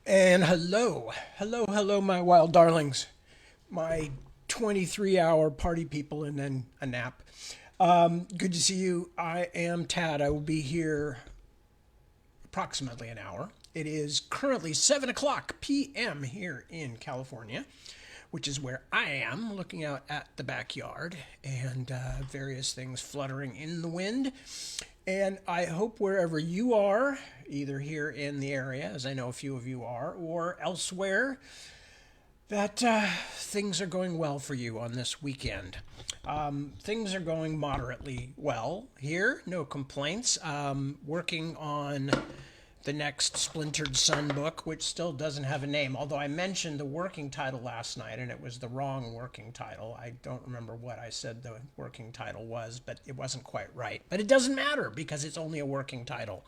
And hello, my wild darlings, my 23-hour party people, and then a nap. Good to see you. I am Tad. I will be here approximately an hour. It is currently 7 o'clock p.m. here in California, which is where I am, looking out at the backyard and various things fluttering in the wind. And I hope wherever you are, either here in the area, as I know a few of you are, or elsewhere, that things are going well for you on this weekend. Things are going moderately well here, no complaints. Working on the next Splintered Sun book, which still doesn't have a name, although I mentioned the working title last night and it was the wrong working title. I don't remember what I said the working title was, but it wasn't quite right. But it doesn't matter because it's only a working title.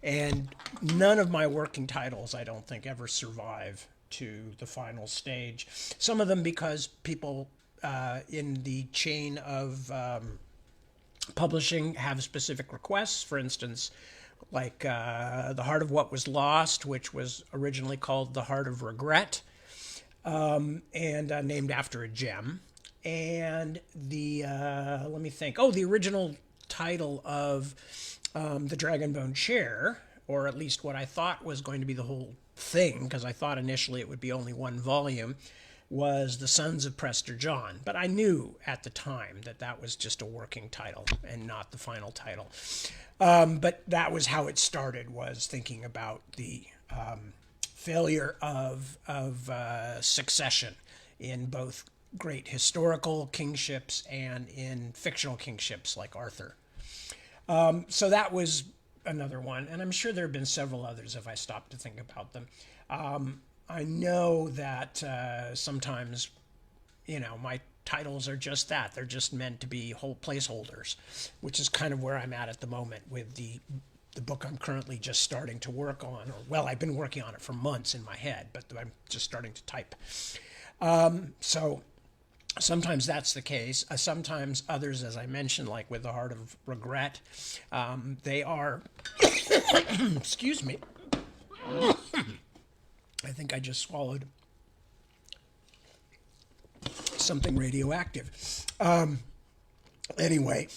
And none of my working titles, I don't think, ever survive to the final stage. Some of them because people in the chain of publishing have specific requests. For instance, like The Heart of What Was Lost, which was originally called The Heart of Regret, and named after a gem. And let me think, the original title of The Dragonbone Chair, or at least what I thought was going to be the whole thing, because I thought initially it would be only one volume, was The Sons of Prester John. But I knew at the time that that was just a working title and not the final title. But that was how it started, was thinking about the failure of succession in both great historical kingships and in fictional kingships like Arthur. So that was another one, and I'm sure there have been several others if I stop to think about them. I know that sometimes, my titles are just that. They're just meant to be whole placeholders, which is kind of where I'm at the moment with the book I'm currently just starting to work on. I've been working on it for months in my head, but I'm just starting to type. So sometimes that's the case. Sometimes others, as I mentioned, like with The Heart of Regret, they are, excuse me, I think I just swallowed something radioactive. Anyway,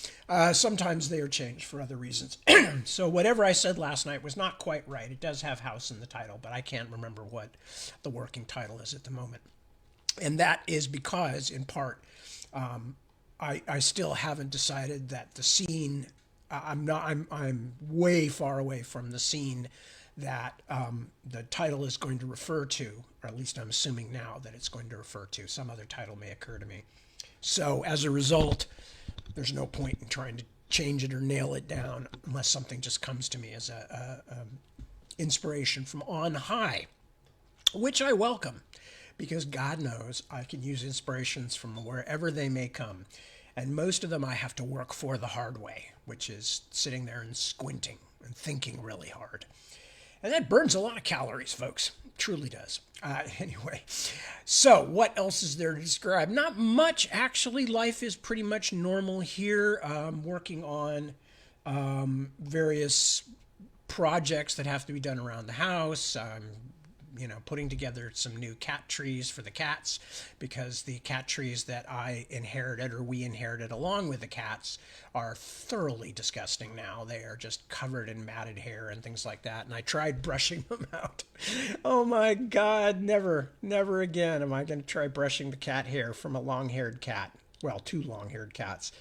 sometimes they are changed for other reasons. So whatever I said last night was not quite right. It does have house in the title, but I can't remember what the working title is at the moment. And that is because, in part, I still haven't decided that the scene. I'm way far away from the scene that the title is going to refer to, or at least I'm assuming now that it's going to refer to. Some other title may occur to me. So as a result, there's no point in trying to change it or nail it down unless something just comes to me as a inspiration from on high, which I welcome, because God knows I can use inspirations from wherever they may come. And most of them I have to work for the hard way, which is sitting there and squinting and thinking really hard. And that burns a lot of calories, folks. It truly does. Anyway, so what else is there to describe? Not much, actually. Life is pretty much normal here. Working on various projects that have to be done around the house. Putting together some new cat trees for the cats, because the cat trees that I inherited, or we inherited along with the cats, are thoroughly disgusting now. They are just covered in matted hair and things like that, and I tried brushing them out. Oh my God, never again am I going to try brushing the cat hair from a long-haired cat. Well, two long-haired cats.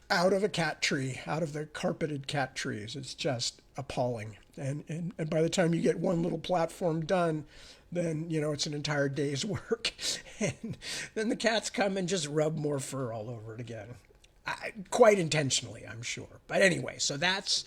Out of a cat tree, out of the carpeted cat trees. It's just appalling. And by the time you get one little platform done, then, it's an entire day's work. And then the cats come and just rub more fur all over it again. Quite intentionally, I'm sure. But anyway, so that's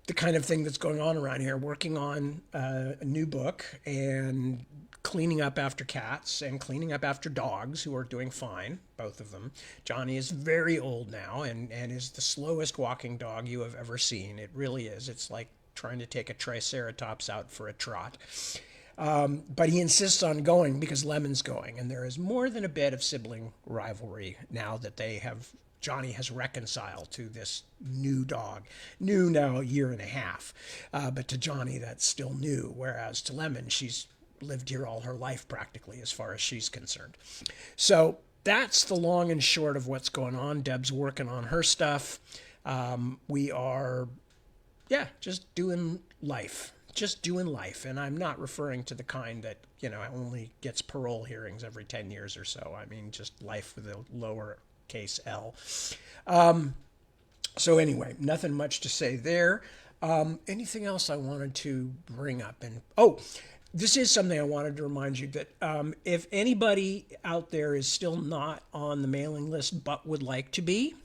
the kind of thing that's going on around here. Working on a new book and cleaning up after cats and cleaning up after dogs, who are doing fine, both of them. Johnny is very old now and is the slowest walking dog you have ever seen. It really is. It's like trying to take a triceratops out for a trot. But he insists on going because Lemon's going, and there is more than a bit of sibling rivalry now that they have Johnny has reconciled to this new dog. New now, a year and a half. But to Johnny, that's still new. Whereas to Lemon, she's lived here all her life practically, as far as she's concerned. So that's the long and short of what's going on. Deb's working on her stuff. We are, yeah, just doing life. Just doing life. And I'm not referring to the kind that, only gets parole hearings every 10 years or so. I mean, just life with a lowercase L. So anyway, nothing much to say there. Anything else I wanted to bring up? And this is something I wanted to remind you that if anybody out there is still not on the mailing list but would like to be,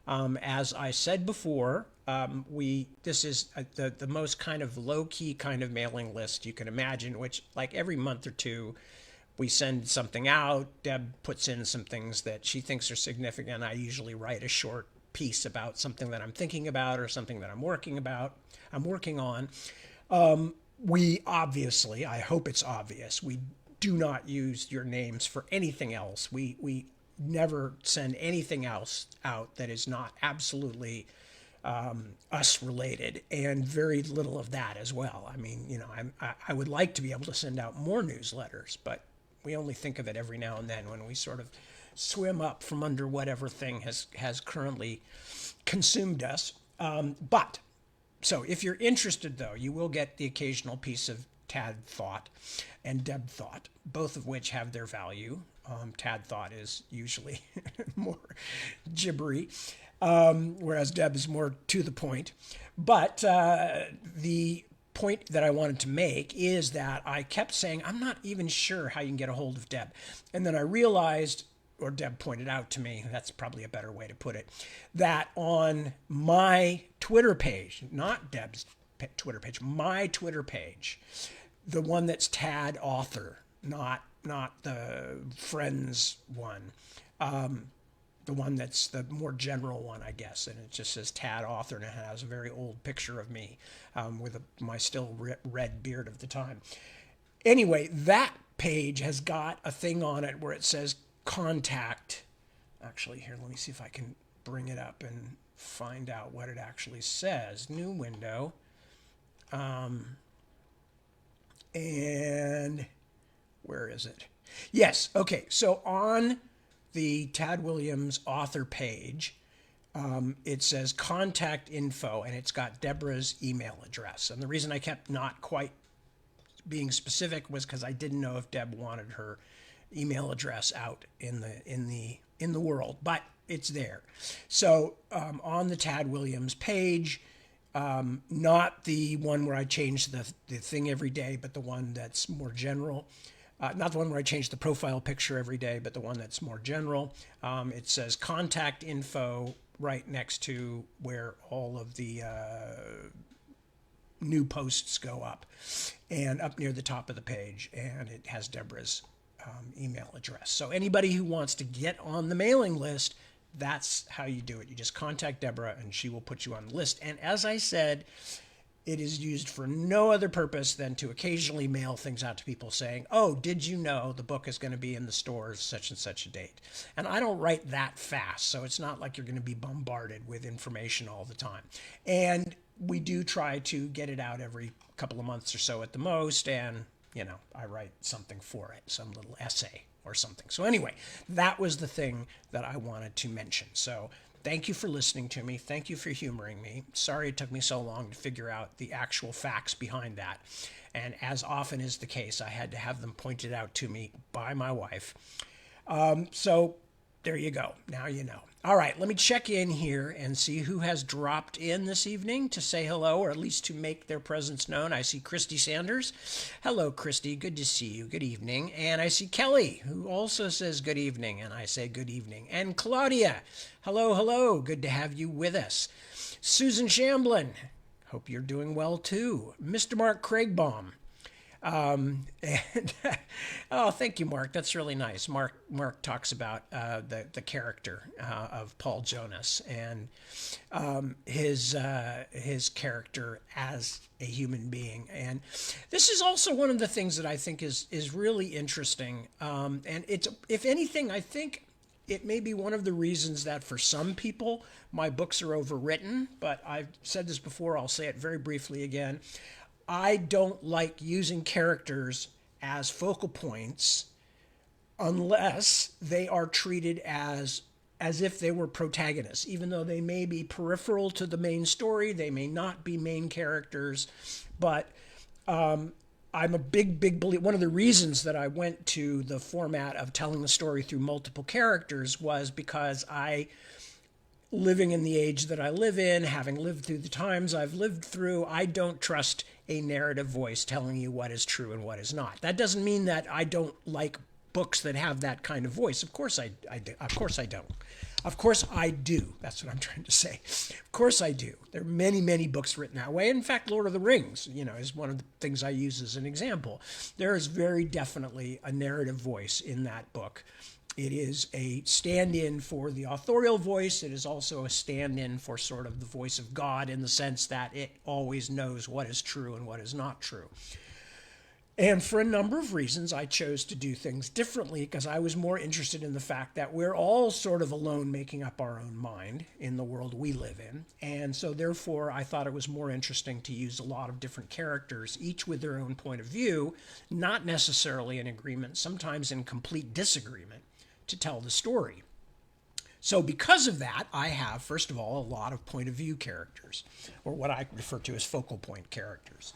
as I said before, this is the most kind of low-key kind of mailing list you can imagine, which like every month or two we send something out. Deb puts in some things that she thinks are significant. I usually write a short piece about something that I'm thinking about or something that I'm working on. We obviously, I hope it's obvious, we do not use your names for anything else. We never send anything else out that is not absolutely us related, and very little of that as well. I mean, I would like to be able to send out more newsletters, but we only think of it every now and then when we sort of swim up from under whatever thing has currently consumed us. So if you're interested, though, you will get the occasional piece of Tad thought and Deb thought, both of which have their value. Tad thought is usually more gibbery, whereas Deb is more to the point. But the point that I wanted to make is that I kept saying, I'm not even sure how you can get a hold of Deb. And then I realized, or Deb pointed out to me, that's probably a better way to put it, that on my Twitter page, not Deb's Twitter page, my Twitter page, the one that's Tad Author, not the Friends one, the one that's the more general one, I guess, and it just says Tad Author, and it has a very old picture of me with my still red beard of the time. Anyway, that page has got a thing on it where it says contact. Actually, here, let me see if I can bring it up and find out what it actually says. New window. And where is it? Yes, okay, so on the Tad Williams author page, it says contact info, and it's got Deborah's email address. And the reason I kept not quite being specific was because I didn't know if Deb wanted her email address out in the world, but it's there. So on the Tad Williams page, not the one where I change the thing every day, but the one that's more general. Not the one where I change the profile picture every day, but the one that's more general. It says contact info right next to where all of the new posts go up, and up near the top of the page, and it has Deborah's email address. So anybody who wants to get on the mailing list, that's how you do it. You just contact Deborah and she will put you on the list. And as I said, it is used for no other purpose than to occasionally mail things out to people saying, oh, did you know the book is going to be in the stores such and such a date? And I don't write that fast, so it's not like you're going to be bombarded with information all the time. And we do try to get it out every couple of months or so at the most, and I write something for it, some little essay or something. So anyway, that was the thing that I wanted to mention. So thank you for listening to me. Thank you for humoring me. Sorry it took me so long to figure out the actual facts behind that. And as often is the case, I had to have them pointed out to me by my wife. So there you go. Now you know. All right, let me check in here and see who has dropped in this evening to say hello, or at least to make their presence known. I see Christy Sanders. Hello, Christy. Good to see you. Good evening. And I see Kelly, who also says good evening, and I say good evening. And Claudia. Hello, hello. Good to have you with us. Susan Shamblin. Hope you're doing well, too. Mr. Mark Craigbaum. Oh, thank you, Mark. That's really nice. Mark talks about the character of Paul Jonas and his character as a human being. And this is also one of the things that I think is really interesting. And it's, if anything, I think it may be one of the reasons that for some people my books are overwritten, but I've said this before, I'll say it very briefly again. I don't like using characters as focal points unless they are treated as if they were protagonists, even though they may be peripheral to the main story, they may not be main characters, but I'm a big believer. One of the reasons that I went to the format of telling the story through multiple characters was because living in the age that I live in, having lived through the times I've lived through, I don't trust a narrative voice telling you what is true and what is not. That doesn't mean that I don't like books that have that kind of voice. Of course I do. Of course I don't. Of course I do. That's what I'm trying to say. Of course I do. There are many books written that way. In fact, Lord of the Rings, is one of the things I use as an example. There is very definitely a narrative voice in that book. It is a stand-in for the authorial voice. It is also a stand-in for sort of the voice of God in the sense that it always knows what is true and what is not true. And for a number of reasons, I chose to do things differently because I was more interested in the fact that we're all sort of alone making up our own mind in the world we live in. And so therefore, I thought it was more interesting to use a lot of different characters, each with their own point of view, not necessarily in agreement, sometimes in complete disagreement, to tell the story. So because of that, I have, first of all, a lot of point of view characters, or what I refer to as focal point characters,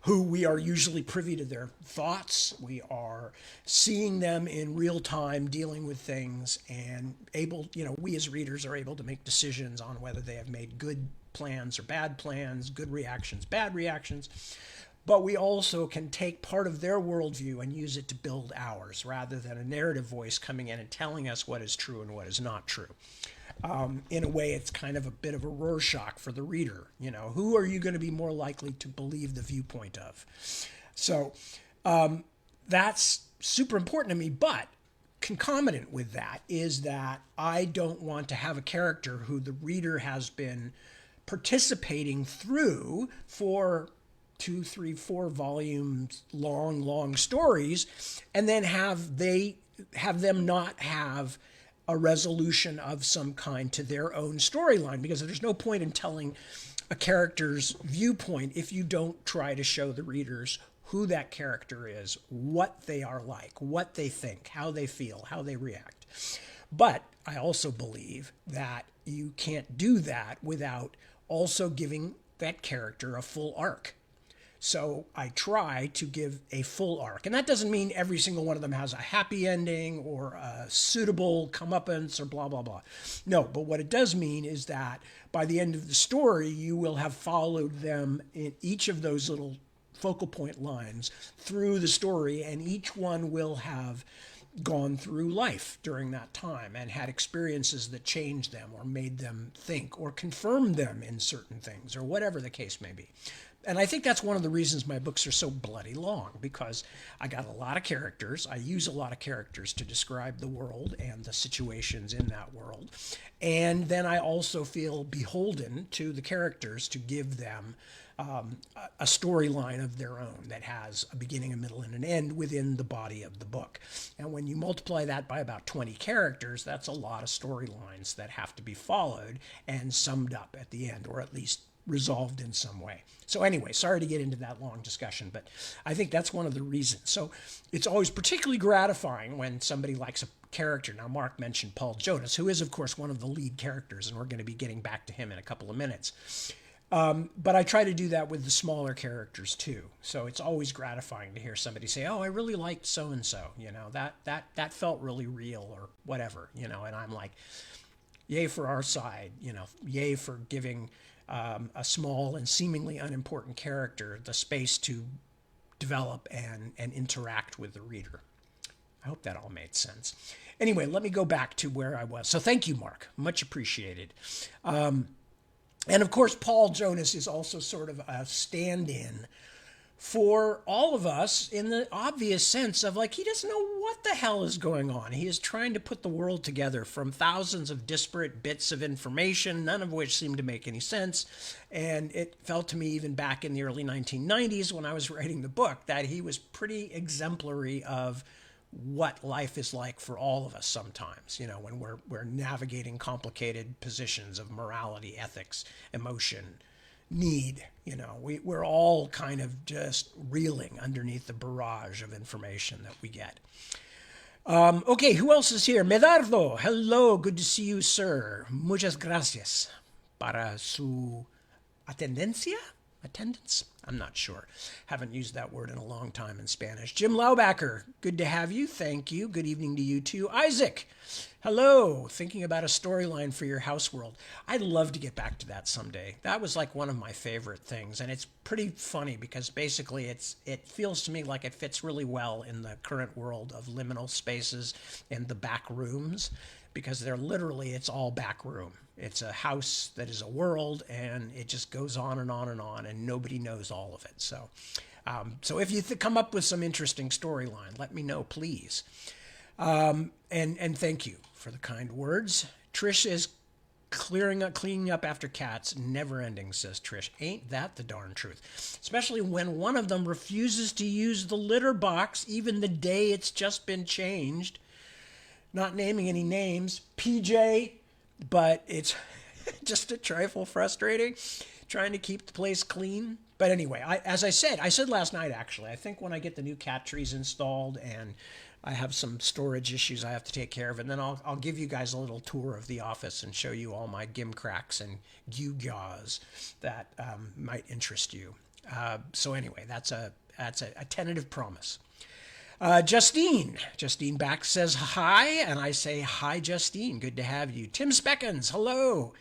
who we are usually privy to their thoughts. We are seeing them in real time, dealing with things, and we as readers are able to make decisions on whether they have made good plans or bad plans, good reactions, bad reactions. But we also can take part of their worldview and use it to build ours, rather than a narrative voice coming in and telling us what is true and what is not true. In a way, it's kind of a bit of a Rorschach for the reader. Who are you going to be more likely to believe the viewpoint of? So that's super important to me. But concomitant with that is that I don't want to have a character who the reader has been participating through for 2, 3, 4 volumes long stories, and then have them not have a resolution of some kind to their own storyline, because there's no point in telling a character's viewpoint if you don't try to show the readers who that character is, what they are like, what they think, how they feel, how they react. But I also believe that you can't do that without also giving that character a full arc. So I try to give a full arc. And that doesn't mean every single one of them has a happy ending or a suitable comeuppance or blah, blah, blah. No, but what it does mean is that by the end of the story, you will have followed them in each of those little focal point lines through the story, and each one will have gone through life during that time and had experiences that changed them or made them think or confirmed them in certain things or whatever the case may be. And I think that's one of the reasons my books are so bloody long, because I got a lot of characters. I use a lot of characters to describe the world and the situations in that world. And then I also feel beholden to the characters to give them a storyline of their own that has a beginning, a middle, and an end within the body of the book. And when you multiply that by about 20 characters, that's a lot of storylines that have to be followed and summed up at the end, or at least resolved in some way. So anyway, sorry to get into that long discussion, but I think that's one of the reasons. So it's always particularly gratifying when somebody likes a character. Now, Mark mentioned Paul Jonas, who is, of course, one of the lead characters, and we're going to be getting back to him in a couple of minutes. But I try to do that with the smaller characters too. So it's always gratifying to hear somebody say, "Oh, I really liked so-and-so, that felt really real," or whatever, and I'm like, yay for our side, yay for giving a small and seemingly unimportant character the space to develop and interact with the reader. I hope that all made sense. Anyway, let me go back to where I was. So thank you, Mark. Much appreciated. And of course, Paul Jonas is also sort of a stand-in for all of us in the obvious sense of, like, he doesn't know what the hell is going on. He is trying to put the world together from thousands of disparate bits of information, none of which seem to make any sense. And it felt to me, even back in the early 1990s when I was writing the book, that he was pretty exemplary of what life is like for all of us sometimes, when we're navigating complicated positions of morality, ethics, emotion, need. We're all kind of just reeling underneath the barrage of information that we get. Okay, who else is here? Medardo, hello, good to see you, sir. Muchas gracias para su atendencia? Attendance? I'm not sure. Haven't used that word in a long time in Spanish. Jim Laubacker, good to have you. Thank you. Good evening to you too. Isaac, hello. Thinking about a storyline for your house world. I'd love to get back to that someday. That was like one of my favorite things. And it's pretty funny because basically it feels to me like it fits really well in the current world of liminal spaces and the back rooms, because they're literally, it's all back room. It's a house that is a world, and it just goes on and on and on, and nobody knows all of it. So if you come up with some interesting storyline, let me know, please. And thank you for the kind words. Trish is cleaning up after cats, never ending, says Trish. Ain't that the darn truth? Especially when one of them refuses to use the litter box, even the day it's just been changed. Not naming any names, PJ, but it's just a trifle frustrating trying to keep the place clean. But anyway, as I said last night, actually, I think when I get the new cat trees installed and I have some storage issues I have to take care of, and then I'll give you guys a little tour of the office and show you all my gimcracks and gewgaws that might interest you. So anyway, that's a tentative promise. Justine back says hi, and I say hi, Justine. Good to have you. Tim Speckens, hello.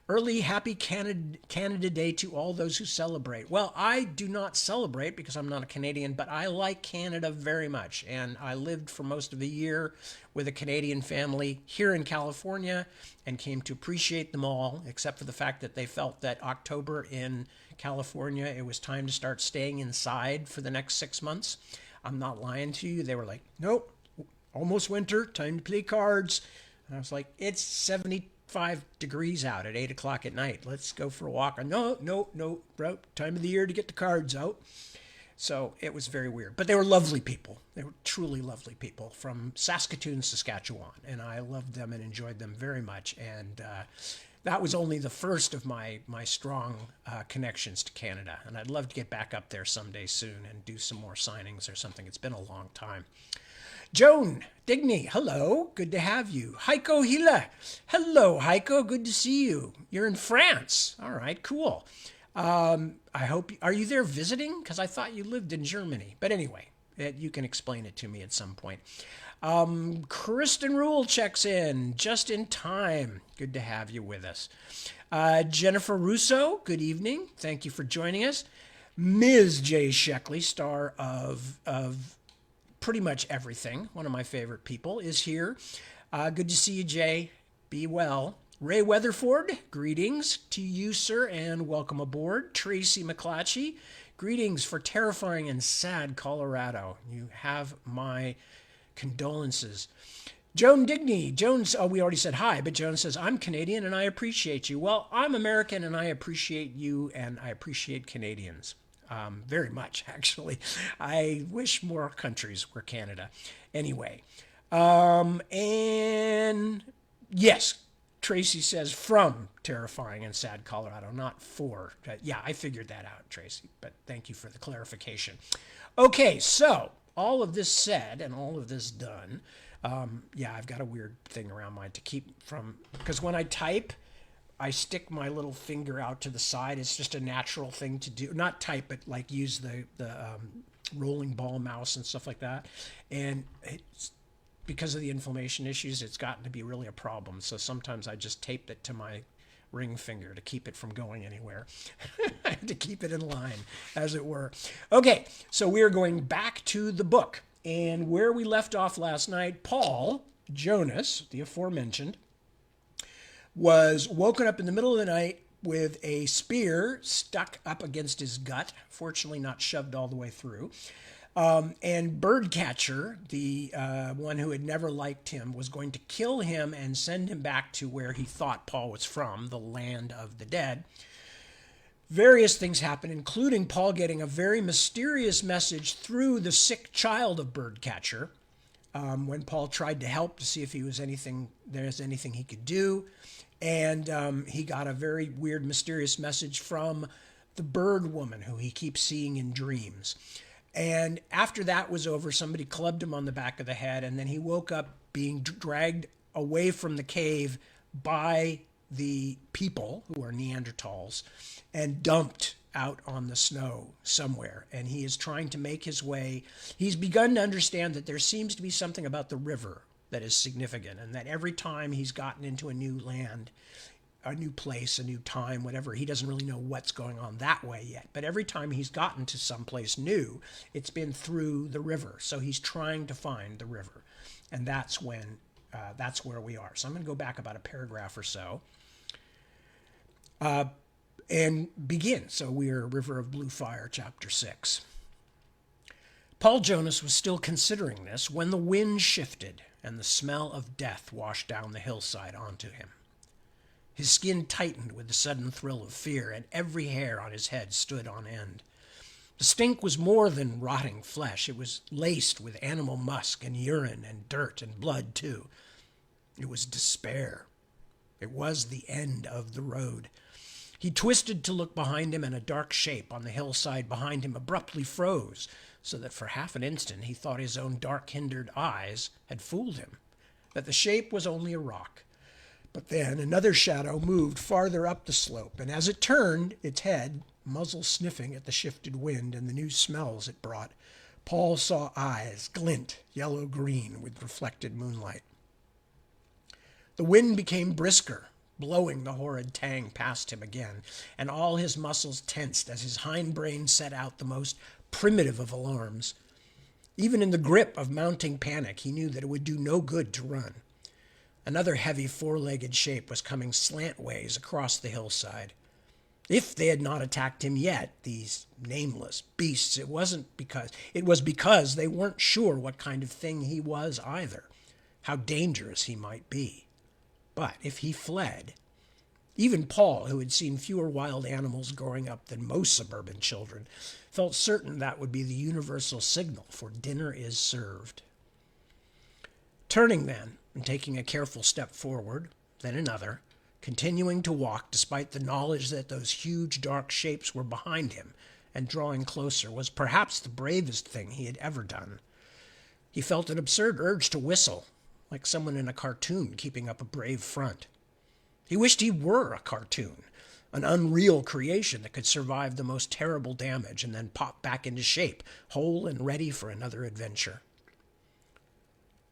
Early happy Canada Day to all those who celebrate. Well, I do not celebrate because I'm not a Canadian, but I like Canada very much, and I lived for most of the year with a Canadian family here in California and came to appreciate them all, except for the fact that they felt that October in California, it was time to start staying inside for the next 6 months. I'm not lying to you. They were like, nope, almost winter, time to play cards. And I was like, it's 75 degrees out at 8 o'clock at night. Let's go for a walk. No, bro, time of the year to get the cards out. So it was very weird. But they were lovely people. They were truly lovely people from Saskatoon, Saskatchewan. And I loved them and enjoyed them very much. And that was only the first of my strong connections to Canada. And I'd love to get back up there someday soon and do some more signings or something. It's been a long time. Joan Digny, hello. Good to have you. Heiko Hila. Hello, Heiko. Good to see you. You're in France. All right, cool. I hope, are you there visiting? Because I thought you lived in Germany. But anyway, you can explain it to me at some point. Kristen Rule checks in just in time. Good to have you with us. Jennifer Russo, good evening. Thank you for joining us. Ms. Jay Sheckley, star of pretty much everything, one of my favorite people, is here. Good to see you, Jay. Be well. Ray Weatherford, greetings to you, sir, and welcome aboard. Tracy McClatchy, greetings for terrifying and sad Colorado. You have my condolences. Joan Digny. Jones, we already said hi, but Joan says, I'm Canadian and I appreciate you. Well, I'm American and I appreciate you and I appreciate Canadians. Very much, actually. I wish more countries were Canada. Anyway, and yes, Tracy says from terrifying and sad Colorado, not for. Yeah, I figured that out, Tracy, but thank you for the clarification. Okay, so all of this said and all of this done, yeah, I've got a weird thing around mine to keep from, because when I type, I stick my little finger out to the side. It's just a natural thing to do. Not type, but like use the rolling ball mouse and stuff like that. And it's, because of the inflammation issues, it's gotten to be really a problem. So sometimes I just tape it to my ring finger to keep it from going anywhere. To keep it in line, as it were. Okay, so we're going back to the book. And where we left off last night, Paul Jonas, the aforementioned, was woken up in the middle of the night with a spear stuck up against his gut, fortunately not shoved all the way through. And Birdcatcher, the one who had never liked him, was going to kill him and send him back to where he thought Paul was from, the land of the dead. Various things happen, including Paul getting a very mysterious message through the sick child of Birdcatcher, when Paul tried to help to see if there's anything he could do. And he got a very weird, mysterious message from the bird woman who he keeps seeing in dreams. And after that was over, somebody clubbed him on the back of the head, and then he woke up being dragged away from the cave by the people, who are Neanderthals, and dumped out on the snow somewhere. And he is trying to make his way. He's begun to understand that there seems to be something about the river that is significant, and that every time he's gotten into a new land, a new place, a new time, whatever, he doesn't really know what's going on that way yet. But every time he's gotten to someplace new, it's been through the river. So he's trying to find the river. And that's where we are. So I'm going to go back about a paragraph or so and begin. So we are River of Blue Fire, chapter 6. Paul Jonas was still considering this when the wind shifted and the smell of death washed down the hillside onto him. His skin tightened with the sudden thrill of fear, and every hair on his head stood on end. The stink was more than rotting flesh. It was laced with animal musk and urine and dirt and blood, too. It was despair. It was the end of the road. He twisted to look behind him, and a dark shape on the hillside behind him abruptly froze, so that for half an instant he thought his own dark-hindered eyes had fooled him, that the shape was only a rock. But then another shadow moved farther up the slope, and as it turned its head, muzzle sniffing at the shifted wind and the new smells it brought, Paul saw eyes glint yellow-green with reflected moonlight. The wind became brisker, blowing the horrid tang past him again, and all his muscles tensed as his hindbrain set out the most primitive of alarms. Even in the grip of mounting panic, he knew that it would do no good to run. Another heavy four-legged shape was coming slantways across the hillside. If they had not attacked him yet, these nameless beasts, it was because they weren't sure what kind of thing he was either, how dangerous he might be. But if he fled, even Paul, who had seen fewer wild animals growing up than most suburban children, felt certain that would be the universal signal for dinner is served. Turning then, and taking a careful step forward, then another, continuing to walk despite the knowledge that those huge dark shapes were behind him and drawing closer, was perhaps the bravest thing he had ever done. He felt an absurd urge to whistle, like someone in a cartoon keeping up a brave front. He wished he were a cartoon, an unreal creation that could survive the most terrible damage and then pop back into shape, whole and ready for another adventure.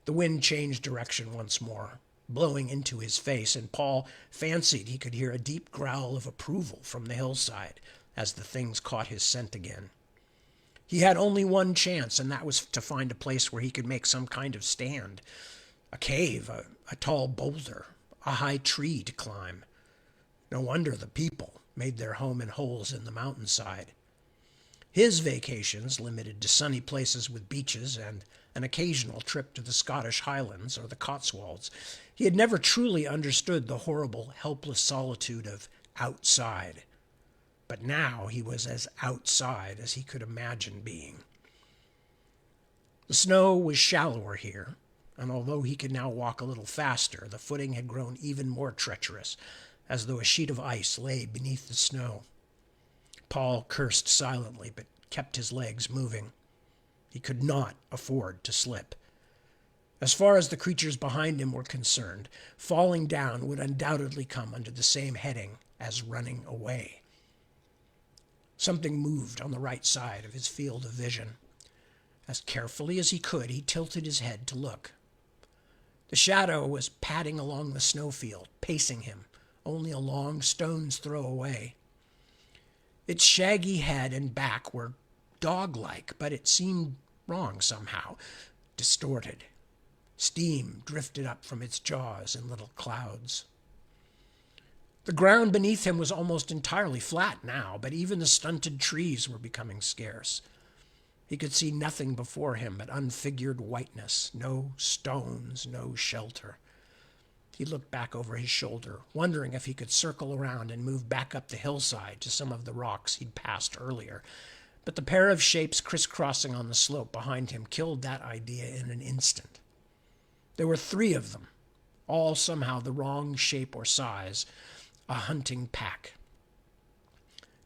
The wind changed direction once more, blowing into his face, and Paul fancied he could hear a deep growl of approval from the hillside as the things caught his scent again. He had only one chance, and that was to find a place where he could make some kind of stand. A cave, a tall boulder, a high tree to climb. No wonder the people made their home in holes in the mountainside. His vacations, limited to sunny places with beaches and an occasional trip to the Scottish Highlands or the Cotswolds, he had never truly understood the horrible, helpless solitude of outside. But now he was as outside as he could imagine being. The snow was shallower here, and although he could now walk a little faster, the footing had grown even more treacherous, as though a sheet of ice lay beneath the snow. Paul cursed silently, but kept his legs moving. He could not afford to slip. As far as the creatures behind him were concerned, falling down would undoubtedly come under the same heading as running away. Something moved on the right side of his field of vision. As carefully as he could, he tilted his head to look. The shadow was padding along the snowfield, pacing him, only a long stone's throw away. Its shaggy head and back were dog-like, but it seemed wrong somehow, distorted. Steam drifted up from its jaws in little clouds. The ground beneath him was almost entirely flat now, but even the stunted trees were becoming scarce. He could see nothing before him but unfigured whiteness, no stones, no shelter. He looked back over his shoulder, wondering if he could circle around and move back up the hillside to some of the rocks he'd passed earlier. But the pair of shapes crisscrossing on the slope behind him killed that idea in an instant. There were 3 of them, all somehow the wrong shape or size, a hunting pack.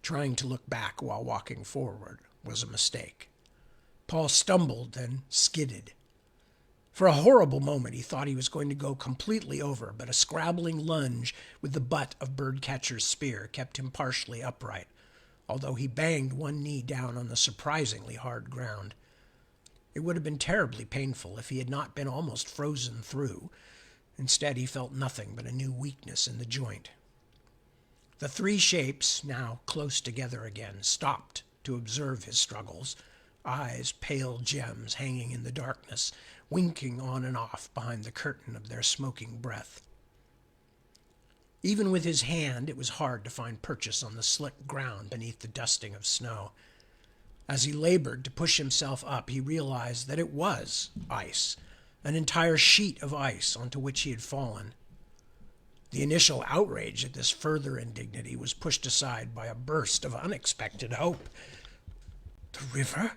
Trying to look back while walking forward was a mistake. Paul stumbled, then skidded. For a horrible moment he thought he was going to go completely over, but a scrabbling lunge with the butt of Birdcatcher's spear kept him partially upright, although he banged one knee down on the surprisingly hard ground. It would have been terribly painful if he had not been almost frozen through. Instead, he felt nothing but a new weakness in the joint. The 3 shapes, now close together again, stopped to observe his struggles, eyes pale gems hanging in the darkness, winking on and off behind the curtain of their smoking breath. Even with his hand, it was hard to find purchase on the slick ground beneath the dusting of snow. As he labored to push himself up, he realized that it was ice, an entire sheet of ice onto which he had fallen. The initial outrage at this further indignity was pushed aside by a burst of unexpected hope. The river?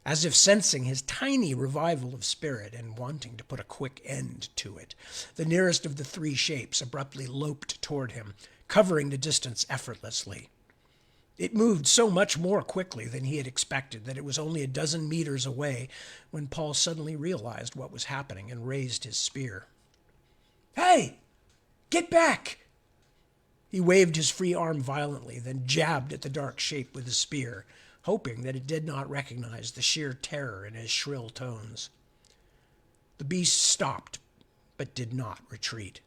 As if sensing his tiny revival of spirit and wanting to put a quick end to it, the nearest of the 3 shapes abruptly loped toward him, covering the distance effortlessly. It moved so much more quickly than he had expected that it was only a dozen meters away when Paul suddenly realized what was happening and raised his spear. "Hey! Get back!" He waved his free arm violently, then jabbed at the dark shape with his spear, hoping that it did not recognize the sheer terror in his shrill tones. The beast stopped, but did not retreat.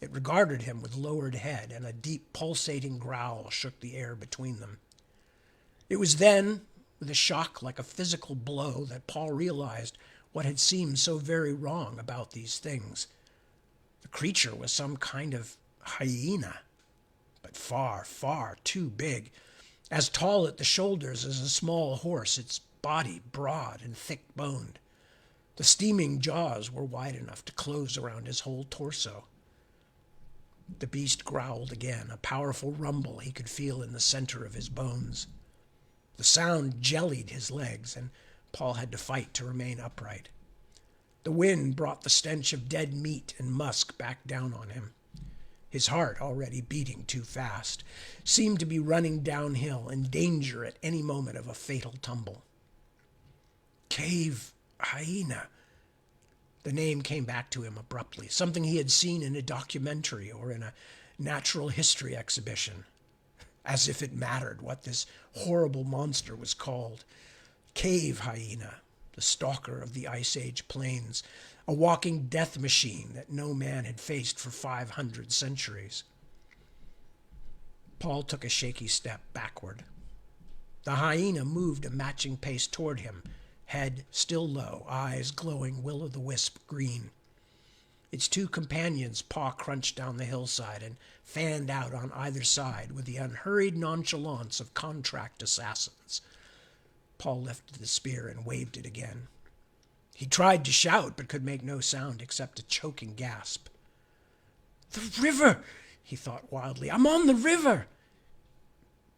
It regarded him with lowered head, and a deep pulsating growl shook the air between them. It was then, with a shock like a physical blow, that Paul realized what had seemed so very wrong about these things. The creature was some kind of hyena, but far, far too big, as tall at the shoulders as a small horse, its body broad and thick-boned. The steaming jaws were wide enough to close around his whole torso. The beast growled again, a powerful rumble he could feel in the center of his bones. The sound jellied his legs, and Paul had to fight to remain upright. The wind brought the stench of dead meat and musk back down on him. His heart, already beating too fast, seemed to be running downhill, in danger at any moment of a fatal tumble. Cave hyena. The name came back to him abruptly, something he had seen in a documentary or in a natural history exhibition. As if it mattered what this horrible monster was called. Cave hyena, the stalker of the Ice Age plains, a walking death machine that no man had faced for 500 centuries. Paul took a shaky step backward. The hyena moved a matching pace toward him, head still low, eyes glowing will-o'-the-wisp green. Its 2 companions' paw crunched down the hillside and fanned out on either side with the unhurried nonchalance of contract assassins. Paul lifted the spear and waved it again. He tried to shout, but could make no sound except a choking gasp. "The river!" he thought wildly. "I'm on the river!"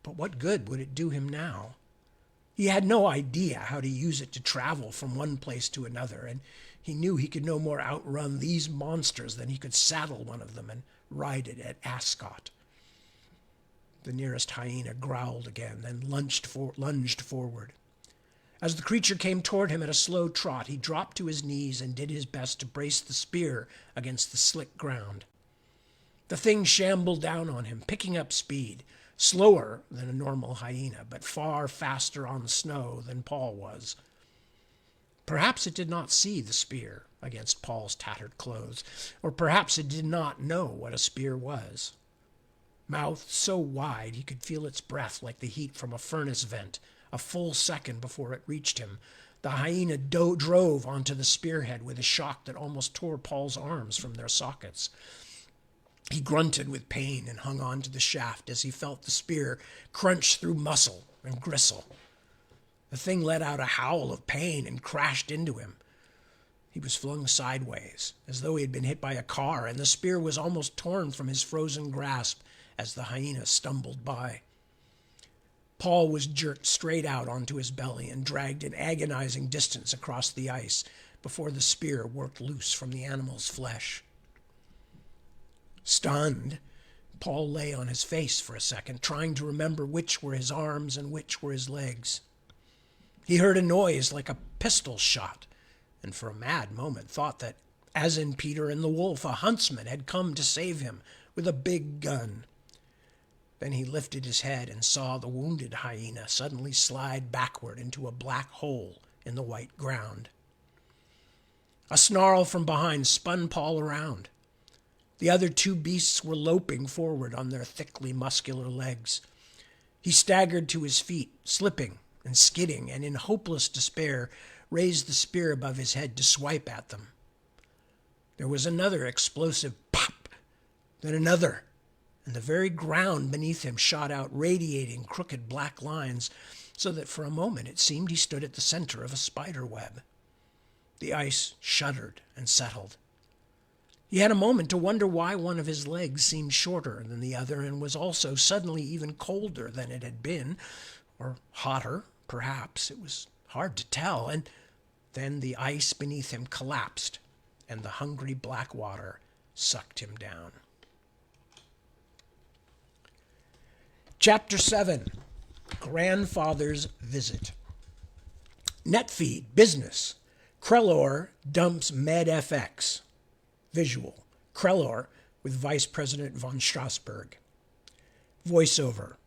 But what good would it do him now? He had no idea how to use it to travel from one place to another, and he knew he could no more outrun these monsters than he could saddle one of them and ride it at Ascot. The nearest hyena growled again, then lunged forward. As the creature came toward him at a slow trot, he dropped to his knees and did his best to brace the spear against the slick ground. The thing shambled down on him, picking up speed, slower than a normal hyena, but far faster on snow than Paul was. Perhaps it did not see the spear against Paul's tattered clothes, or perhaps it did not know what a spear was. Mouthed so wide he could feel its breath like the heat from a furnace vent. A full second before it reached him, the hyena drove onto the spearhead with a shock that almost tore Paul's arms from their sockets. He grunted with pain and hung on to the shaft as he felt the spear crunch through muscle and gristle. The thing let out a howl of pain and crashed into him. He was flung sideways, as though he had been hit by a car, and the spear was almost torn from his frozen grasp as the hyena stumbled by. Paul was jerked straight out onto his belly and dragged an agonizing distance across the ice before the spear worked loose from the animal's flesh. Stunned, Paul lay on his face for a second, trying to remember which were his arms and which were his legs. He heard a noise like a pistol shot, and for a mad moment thought that, as in Peter and the Wolf, a huntsman had come to save him with a big gun. Then he lifted his head and saw the wounded hyena suddenly slide backward into a black hole in the white ground. A snarl from behind spun Paul around. The other two beasts were loping forward on their thickly muscular legs. He staggered to his feet, slipping and skidding, and in hopeless despair raised the spear above his head to swipe at them. There was another explosive pop, then another, and the very ground beneath him shot out radiating crooked black lines, so that for a moment it seemed he stood at the center of a spider web. The ice shuddered and settled. He had a moment to wonder why one of his legs seemed shorter than the other and was also suddenly even colder than it had been, or hotter, perhaps. It was hard to tell. And then the ice beneath him collapsed, and the hungry black water sucked him down. Chapter 7, Grandfather's Visit. Netfeed, business. Krellor dumps MedFX. Visual. Krellor with Vice President von Strasberg. Voiceover.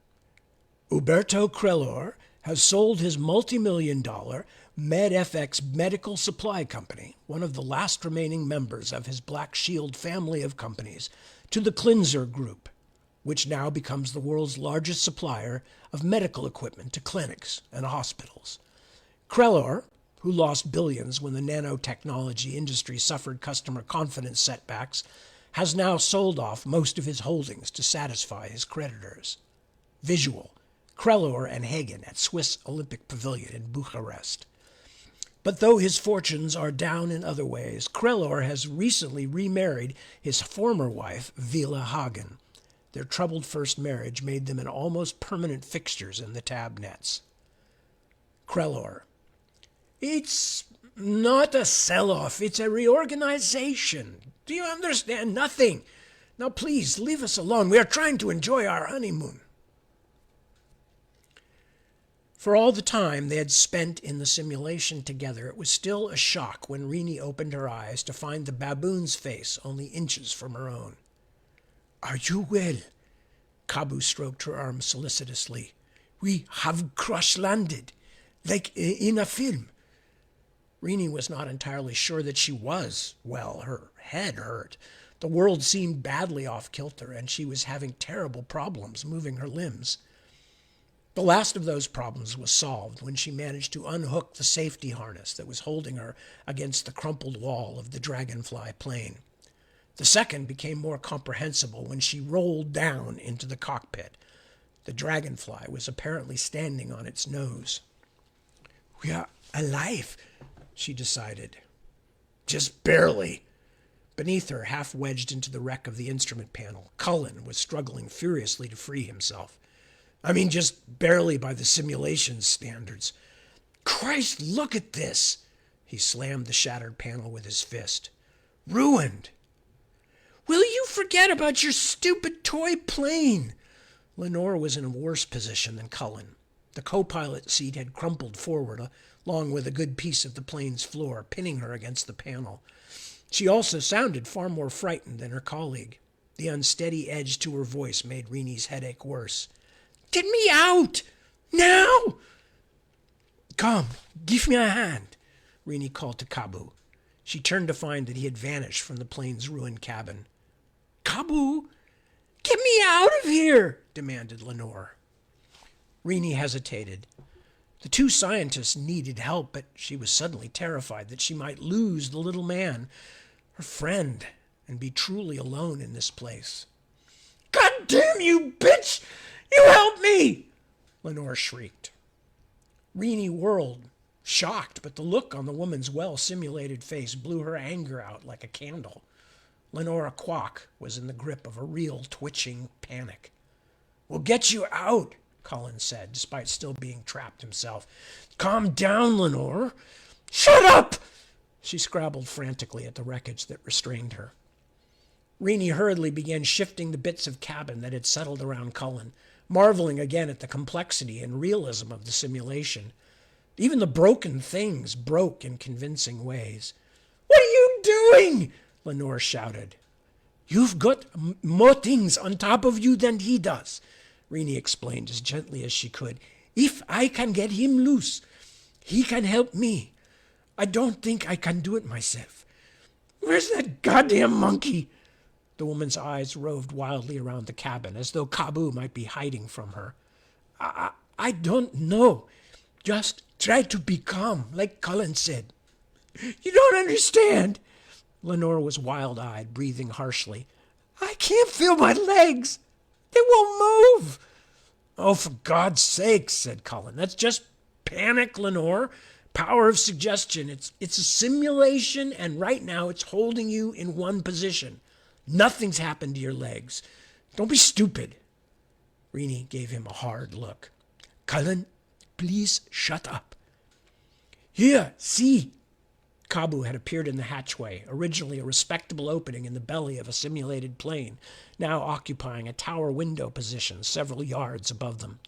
Uberto Krellor has sold his multi-million-dollar MedFX medical supply company, one of the last remaining members of his Black Shield family of companies, to the Cleanser Group, which now becomes the world's largest supplier of medical equipment to clinics and hospitals. Krellor, who lost billions when the nanotechnology industry suffered customer confidence setbacks, has now sold off most of his holdings to satisfy his creditors. Visual. Krellor and Hagen at Swiss Olympic Pavilion in Bucharest. But though his fortunes are down in other ways, Krellor has recently remarried his former wife, Vila Hagen. Their troubled first marriage made them an almost permanent fixtures in the tab nets. Krellor. It's not a sell-off, it's a reorganization. Do you understand? Nothing. Now please, leave us alone. We are trying to enjoy our honeymoon. For all the time they had spent in the simulation together, it was still a shock when Rini opened her eyes to find the baboon's face only inches from her own. Are you well? Kabu stroked her arm solicitously. We have crash-landed, like in a film. Rini was not entirely sure that she was well. Her head hurt. The world seemed badly off-kilter, and she was having terrible problems moving her limbs. The last of those problems was solved when she managed to unhook the safety harness that was holding her against the crumpled wall of the Dragonfly plane. The second became more comprehensible when she rolled down into the cockpit. The Dragonfly was apparently standing on its nose. We are alive, she decided. Just barely. Beneath her, half wedged into the wreck of the instrument panel, Cullen was struggling furiously to free himself. I mean, just barely by the simulation standards. Christ, look at this! He slammed the shattered panel with his fist. Ruined! Will you forget about your stupid toy plane? Lenore was in a worse position than Cullen. The co-pilot seat had crumpled forward, along with a good piece of the plane's floor, pinning her against the panel. She also sounded far more frightened than her colleague. The unsteady edge to her voice made Rini's headache worse. Get me out! Now! Come, give me a hand, Rini called to Kabu. She turned to find that he had vanished from the plane's ruined cabin. Kabu, get me out of here, demanded Lenore. Rini hesitated. The two scientists needed help, but she was suddenly terrified that she might lose the little man, her friend, and be truly alone in this place. God damn you, bitch! You help me! Lenore shrieked. Rini whirled, shocked, but the look on the woman's well-simulated face blew her anger out like a candle. Lenora Kwok was in the grip of a real twitching panic. We'll get you out, Cullen said, despite still being trapped himself. Calm down, Lenore. Shut up! She scrabbled frantically at the wreckage that restrained her. Rennie hurriedly began shifting the bits of cabin that had settled around Cullen, marveling again at the complexity and realism of the simulation. Even the broken things broke in convincing ways. "What are you doing?" Lenore shouted. "You've got more things on top of you than he does," Rennie explained as gently as she could. "If I can get him loose, he can help me. I don't think I can do it myself. Where's that goddamn monkey?" The woman's eyes roved wildly around the cabin, as though Kabu might be hiding from her. I don't know. Just try to be calm, like Cullen said." "You don't understand." Lenore was wild-eyed, breathing harshly. "I can't feel my legs. They won't move." "Oh, for God's sake," said Cullen. "That's just panic, Lenore. Power of suggestion. It's a simulation, and right now it's holding you in one position. Nothing's happened to your legs. Don't be stupid." Rennie gave him a hard look. "Cullen, please shut up." "Here, see." Kabu had appeared in the hatchway, originally a respectable opening in the belly of a simulated plane, now occupying a tower window position several yards above them.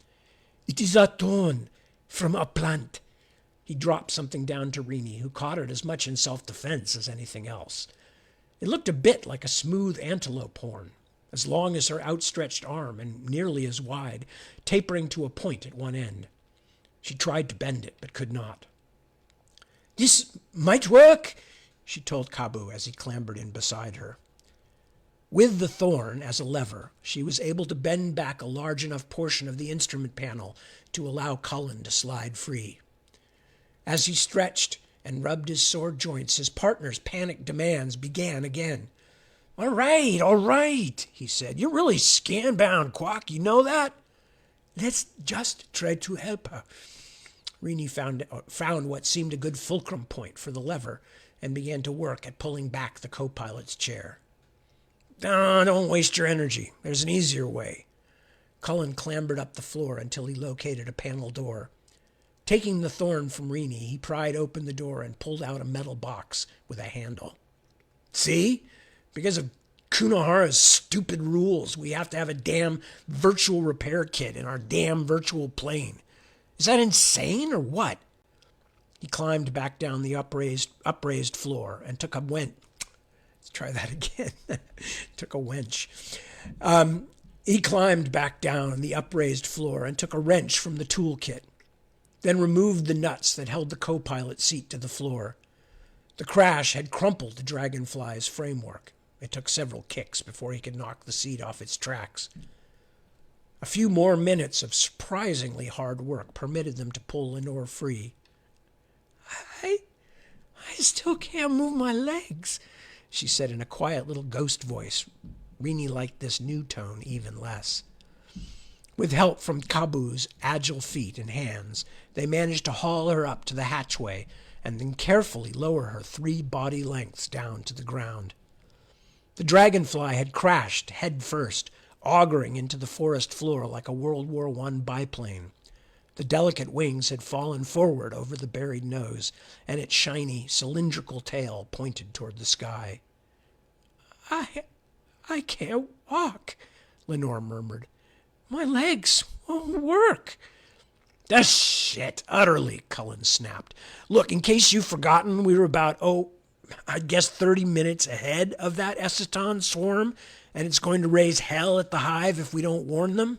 "It is a tone from a plant." He dropped something down to Rennie, who caught it as much in self-defense as anything else. It looked a bit like a smooth antelope horn, as long as her outstretched arm and nearly as wide, tapering to a point at one end. She tried to bend it, but could not. "This might work," she told Kabu as he clambered in beside her. With the thorn as a lever, she was able to bend back a large enough portion of the instrument panel to allow Cullen to slide free. As he stretched and rubbed his sore joints, his partner's panicked demands began again. All right, he said. "You're really scan-bound, Quack. You know that?" "Let's just try to help her." Rennie found what seemed a good fulcrum point for the lever and began to work at pulling back the co-pilot's chair. Don't waste your energy. There's an easier way." Cullen clambered up the floor until he located a panel door. Taking the thorn from Rennie, he pried open the door and pulled out a metal box with a handle. "See? Because of Kunohara's stupid rules, we have to have a damn virtual repair kit in our damn virtual plane. Is that insane or what?" He climbed back down the upraised floor and took a wench. Let's try that again. Took a wench. He climbed back down the upraised floor and took a wrench from the toolkit, then removed the nuts that held the co-pilot seat to the floor. The crash had crumpled the Dragonfly's framework. It took several kicks before he could knock the seat off its tracks. A few more minutes of surprisingly hard work permitted them to pull Lenore free. I still can't move my legs," she said in a quiet little ghost voice. Rennie liked this new tone even less. With help from Kabu's agile feet and hands, they managed to haul her up to the hatchway and then carefully lower her 3 body lengths down to the ground. The Dragonfly had crashed head first, auguring into the forest floor like a World War I biplane. The delicate wings had fallen forward over the buried nose, and its shiny, cylindrical tail pointed toward the sky. I can't walk," Lenore murmured. "My legs won't work." "The shit, utterly," Cullen snapped. "Look, in case you've forgotten, we were about, I guess 30 minutes ahead of that Essaton swarm, and it's going to raise hell at the hive if we don't warn them."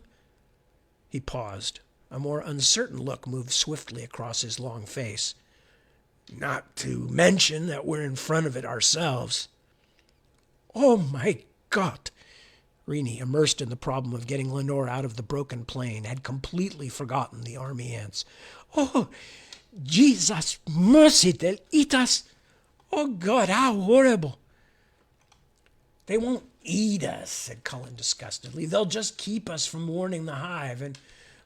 He paused. A more uncertain look moved swiftly across his long face. "Not to mention that we're in front of it ourselves." "Oh, my God!" Rennie, immersed in the problem of getting Lenore out of the broken plane, had completely forgotten the army ants. "Oh, Jesus, mercy, they'll eat us! Oh, God, how horrible!" "They won't eat us," said Cullen disgustedly. "They'll just keep us from warning the hive, and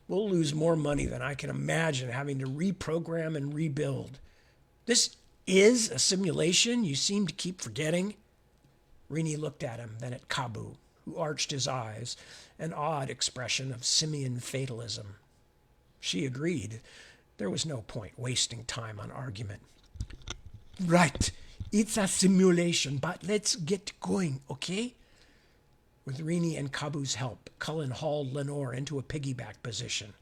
we'll lose more money than I can imagine having to reprogram and rebuild. This is a simulation, you seem to keep forgetting." Rennie looked at him, then at Kabu, who arched his eyes, an odd expression of simian fatalism. She agreed. There was no point wasting time on argument. "Right," It's a simulation, but let's get going, okay? With Rini and Kabu's help, Cullen hauled Lenore into a piggyback position.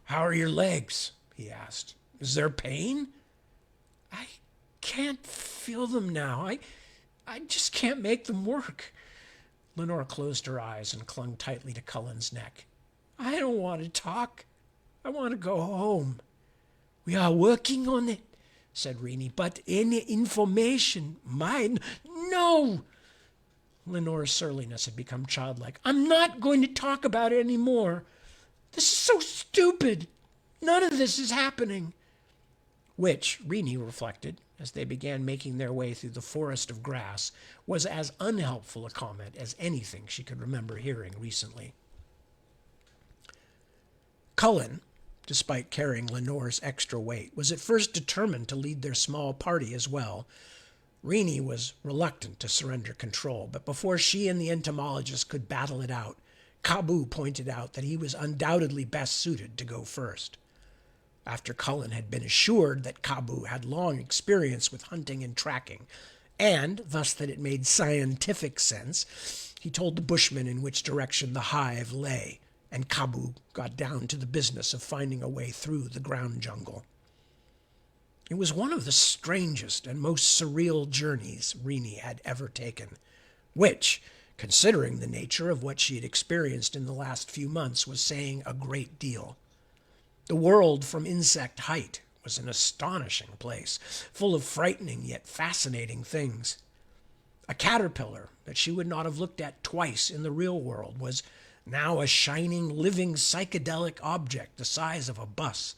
How are your legs? He asked. Is there pain? I can't feel them now. I just can't make them work. Lenore closed her eyes and clung tightly to Cullen's neck. I don't want to talk. I want to go home. We are working on it, said Rini, but any information, mine, no. Lenore's surliness had become childlike. I'm not going to talk about it anymore. This is so stupid. None of this is happening. Which, Rini reflected, as they began making their way through the forest of grass, was as unhelpful a comment as anything she could remember hearing recently. Cullen, despite carrying Lenore's extra weight, was at first determined to lead their small party as well. Rini was reluctant to surrender control, but before she and the entomologist could battle it out, Kabu pointed out that he was undoubtedly best suited to go first. After Cullen had been assured that Kabu had long experience with hunting and tracking, and thus that it made scientific sense, he told the bushmen in which direction the hive lay, and Kabu got down to the business of finding a way through the ground jungle. It was one of the strangest and most surreal journeys Rini had ever taken, which, considering the nature of what she had experienced in the last few months, was saying a great deal. The world from insect height was an astonishing place, full of frightening yet fascinating things. A caterpillar that she would not have looked at twice in the real world was now a shining, living, psychedelic object the size of a bus.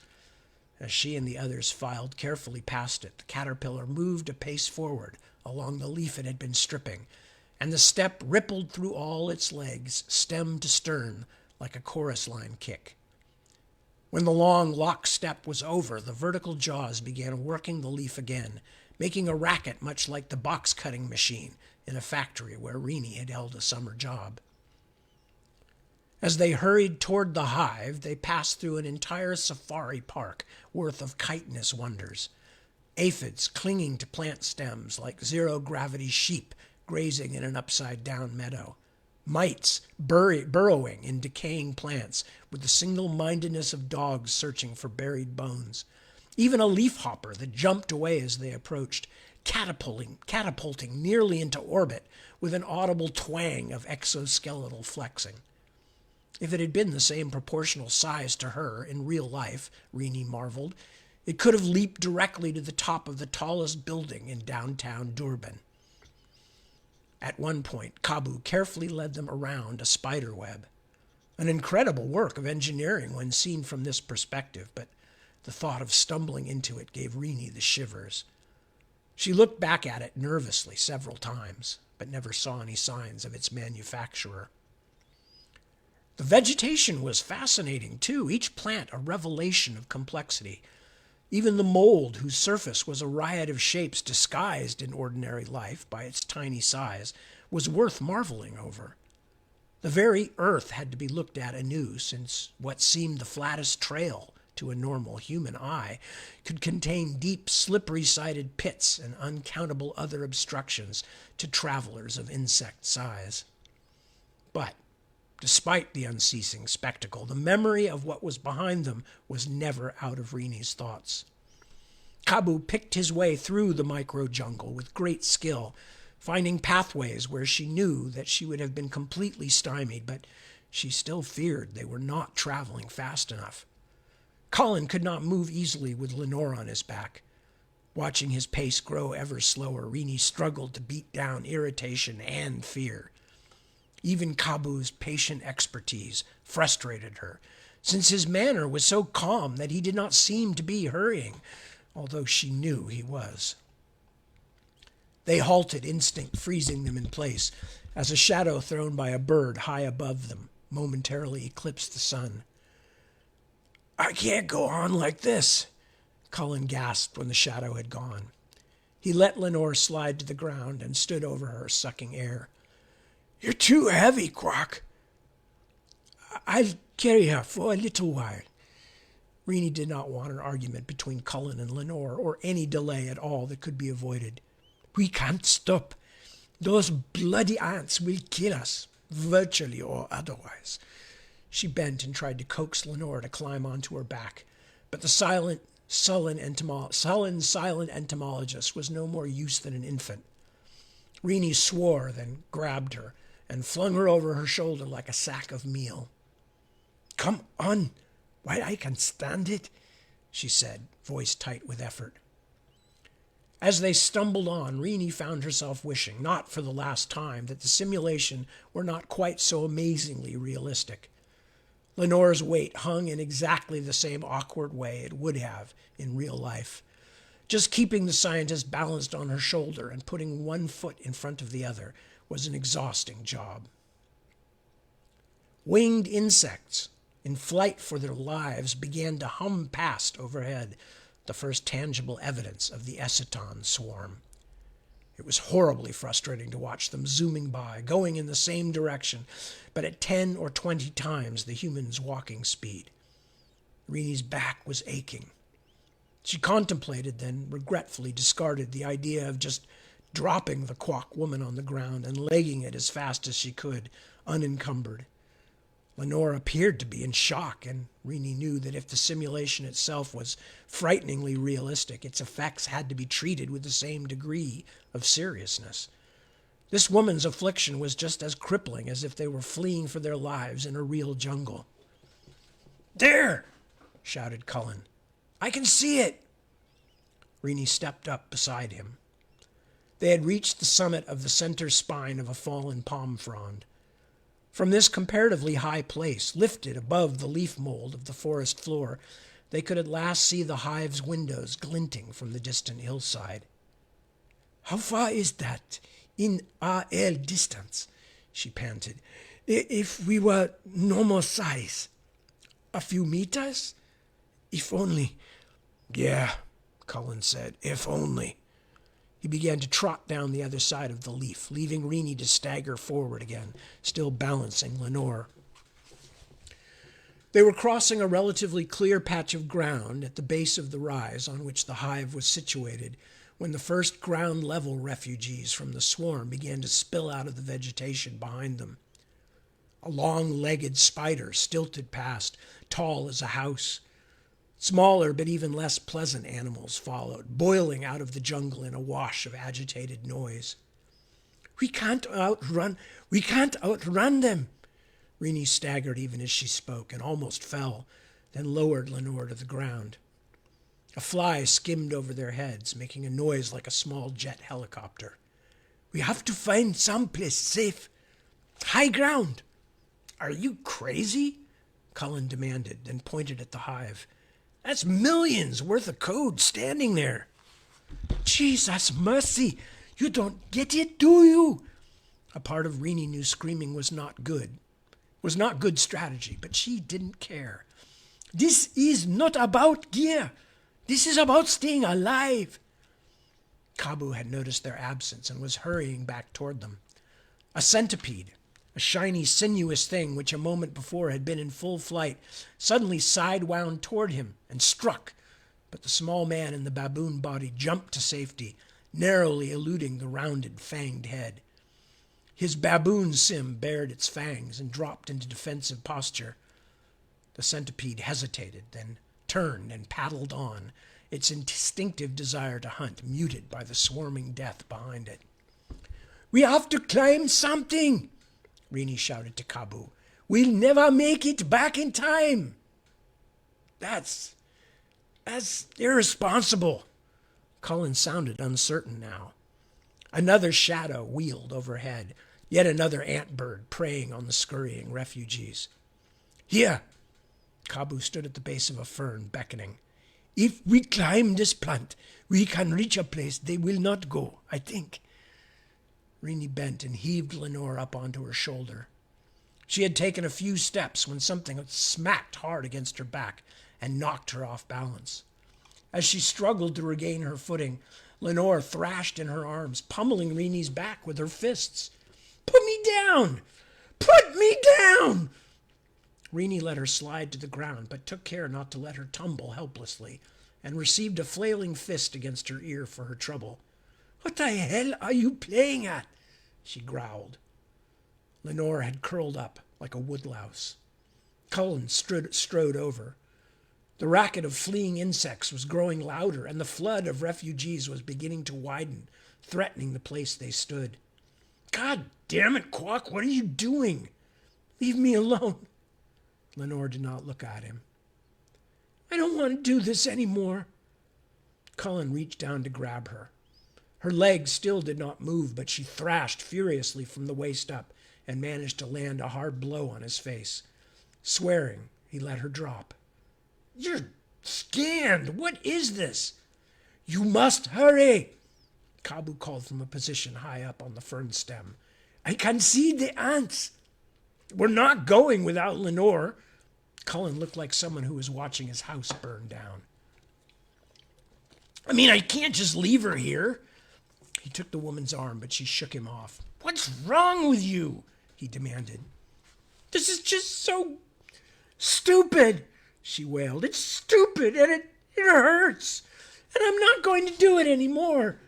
As she and the others filed carefully past it, the caterpillar moved a pace forward along the leaf it had been stripping, and the step rippled through all its legs, stem to stern, like a chorus line kick. When the long lock step was over, the vertical jaws began working the leaf again, making a racket much like the box-cutting machine in a factory where Rini had held a summer job. As they hurried toward the hive, they passed through an entire safari park worth of chitinous wonders. Aphids clinging to plant stems like zero-gravity sheep grazing in an upside-down meadow. Mites burrowing in decaying plants with the single-mindedness of dogs searching for buried bones. Even a leafhopper that jumped away as they approached, catapulting nearly into orbit with an audible twang of exoskeletal flexing. If it had been the same proportional size to her in real life, Rini marveled, it could have leaped directly to the top of the tallest building in downtown Durban. At one point, Kabu carefully led them around a spider web. An incredible work of engineering when seen from this perspective, but the thought of stumbling into it gave Rini the shivers. She looked back at it nervously several times, but never saw any signs of its manufacturer. The vegetation was fascinating, too, each plant a revelation of complexity. Even the mold, whose surface was a riot of shapes disguised in ordinary life by its tiny size, was worth marveling over. The very earth had to be looked at anew, since what seemed the flattest trail to a normal human eye could contain deep, slippery-sided pits and uncountable other obstructions to travelers of insect size. But despite the unceasing spectacle, the memory of what was behind them was never out of Rini's thoughts. Kabu picked his way through the micro-jungle with great skill, finding pathways where she knew that she would have been completely stymied, but she still feared they were not traveling fast enough. Cullen could not move easily with Lenore on his back. Watching his pace grow ever slower, Rini struggled to beat down irritation and fear. Even Kabu's patient expertise frustrated her, since his manner was so calm that he did not seem to be hurrying, although she knew he was. They halted, instinct freezing them in place, as a shadow thrown by a bird high above them momentarily eclipsed the sun. I can't go on like this, Cullen gasped when the shadow had gone. He let Lenore slide to the ground and stood over her, sucking air. You're too heavy, Quack. I'll carry her for a little while. Rennie did not want an argument between Cullen and Lenore, or any delay at all that could be avoided. "We can't stop. Those bloody ants will kill us, virtually or otherwise." She bent and tried to coax Lenore to climb onto her back, but the silent entomologist was no more use than an infant. Rennie swore, then grabbed her and flung her over her shoulder like a sack of meal. "Come on. Why, I can stand it," she said, voice tight with effort. As they stumbled on, Rennie found herself wishing, not for the last time, that the simulation were not quite so amazingly realistic. Lenore's weight hung in exactly the same awkward way it would have in real life. Just keeping the scientist balanced on her shoulder and putting one foot in front of the other was an exhausting job. Winged insects, in flight for their lives, began to hum past overhead, the first tangible evidence of the Eciton swarm. It was horribly frustrating to watch them zooming by, going in the same direction, but at 10 or 20 times the human's walking speed. Rennie's back was aching. She contemplated, then regretfully discarded the idea of just dropping the quack woman on the ground and legging it as fast as she could, unencumbered. Lenore appeared to be in shock, and Rennie knew that if the simulation itself was frighteningly realistic, its effects had to be treated with the same degree of seriousness. This woman's affliction was just as crippling as if they were fleeing for their lives in a real jungle. "There!" shouted Cullen. "I can see it!" Rennie stepped up beside him. They had reached the summit of the center spine of a fallen palm frond. From this comparatively high place, lifted above the leaf mold of the forest floor, they could at last see the hive's windows glinting from the distant hillside. "How far is that in RL distance?" she panted. "If we were normal size? A few meters? If only." "Yeah," Cullen said, "if only." He began to trot down the other side of the leaf, leaving Rennie to stagger forward again, still balancing Lenore. They were crossing a relatively clear patch of ground at the base of the rise on which the hive was situated when the first ground-level refugees from the swarm began to spill out of the vegetation behind them. A long-legged spider stilted past, tall as a house. Smaller but even less pleasant animals followed, boiling out of the jungle in a wash of agitated noise. We can't outrun them." Rennie staggered even as she spoke and almost fell, then lowered Lenore to the ground. A fly skimmed over their heads, making a noise like a small jet helicopter. "We have to find someplace safe. High ground." "Are you crazy?" Cullen demanded, then pointed at the hive. "That's millions worth of code standing there." "Jesus mercy! You don't get it, do you?" A part of Rennie knew screaming was not good strategy, but she didn't care. "This is not about gear. This is about staying alive." Kabu had noticed their absence and was hurrying back toward them. A centipede, a shiny, sinuous thing which a moment before had been in full flight, suddenly side-wound toward him and struck, but the small man in the baboon body jumped to safety, narrowly eluding the rounded, fanged head. His baboon sim bared its fangs and dropped into defensive posture. The centipede hesitated, then turned and paddled on, its instinctive desire to hunt muted by the swarming death behind it. "We have to climb something," Rennie shouted to Kabu. "We'll never make it back in time." That's irresponsible." Cullen sounded uncertain now. Another shadow wheeled overhead, yet another ant-bird preying on the scurrying refugees. "Here!" Kabu stood at the base of a fern, beckoning. "If we climb this plant, we can reach a place they will not go, I think." Rennie bent and heaved Lenore up onto her shoulder. She had taken a few steps when something smacked hard against her back and knocked her off balance. As she struggled to regain her footing, Lenore thrashed in her arms, pummeling Rennie's back with her fists. "Put me down! Put me down!" Rennie let her slide to the ground, but took care not to let her tumble helplessly, and received a flailing fist against her ear for her trouble. "What the hell are you playing at?" she growled. Lenore had curled up like a woodlouse. Cullen strode over. The racket of fleeing insects was growing louder, and the flood of refugees was beginning to widen, threatening the place they stood. "God damn it, Quack, what are you doing? Leave me alone." Lenore did not look at him. "I don't want to do this anymore." Cullen reached down to grab her. Her legs still did not move, but she thrashed furiously from the waist up and managed to land a hard blow on his face. Swearing, he let her drop. "You're scanned. What is this?" "You must hurry," Kabu called from a position high up on the fern stem. "I can see the ants." "We're not going without Lenore." Cullen looked like someone who was watching his house burn down. I can't just leave her here." He took the woman's arm, but she shook him off. "What's wrong with you?" he demanded. "This is just so stupid," she wailed. "It's stupid, and it hurts, and I'm not going to do it anymore."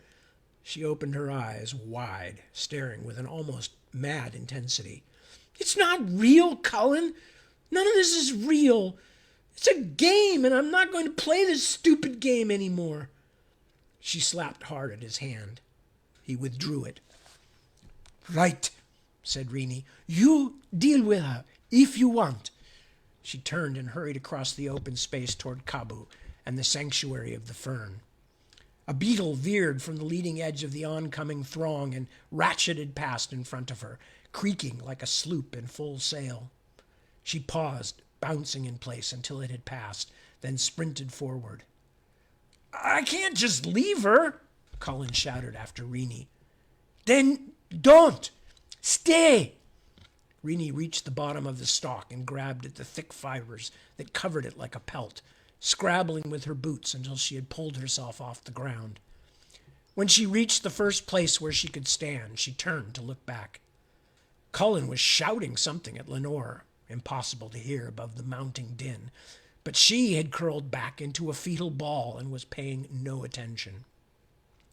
She opened her eyes wide, staring with an almost mad intensity. "It's not real, Cullen. None of this is real. It's a game, and I'm not going to play this stupid game anymore." She slapped hard at his hand. He withdrew it. "Right," said Rennie. "You deal with her, if you want." She turned and hurried across the open space toward Kabu and the sanctuary of the fern. A beetle veered from the leading edge of the oncoming throng and ratcheted past in front of her, creaking like a sloop in full sail. She paused, bouncing in place until it had passed, then sprinted forward. "I can't just leave her," Cullen shouted after Rennie. "Then don't! Stay!" Rennie reached the bottom of the stalk and grabbed at the thick fibers that covered it like a pelt, scrabbling with her boots until she had pulled herself off the ground. When she reached the first place where she could stand, she turned to look back. Cullen was shouting something at Lenore, impossible to hear above the mounting din, but she had curled back into a fetal ball and was paying no attention.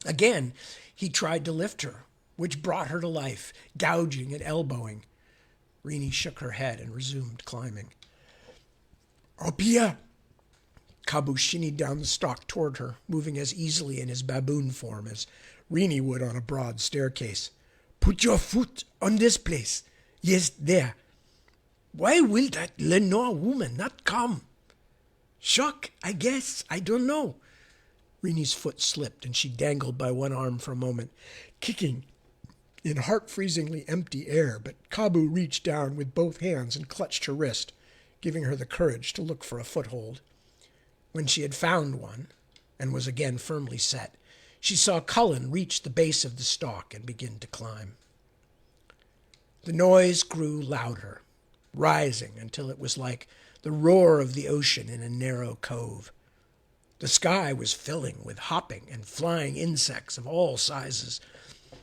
Again, he tried to lift her, which brought her to life, gouging and elbowing. Rennie shook her head and resumed climbing. "Up here!" Kabu shinnied down the stalk toward her, moving as easily in his baboon form as Rennie would on a broad staircase. "Put your foot on this place. Yes, there. Why will that Lenore woman not come?" "Shock, I guess. I don't know." Rennie's foot slipped, and she dangled by one arm for a moment, kicking in heart-freezingly empty air, but Kabu reached down with both hands and clutched her wrist, giving her the courage to look for a foothold. When she had found one, and was again firmly set, she saw Cullen reach the base of the stalk and begin to climb. The noise grew louder, rising until it was like the roar of the ocean in a narrow cove. The sky was filling with hopping and flying insects of all sizes.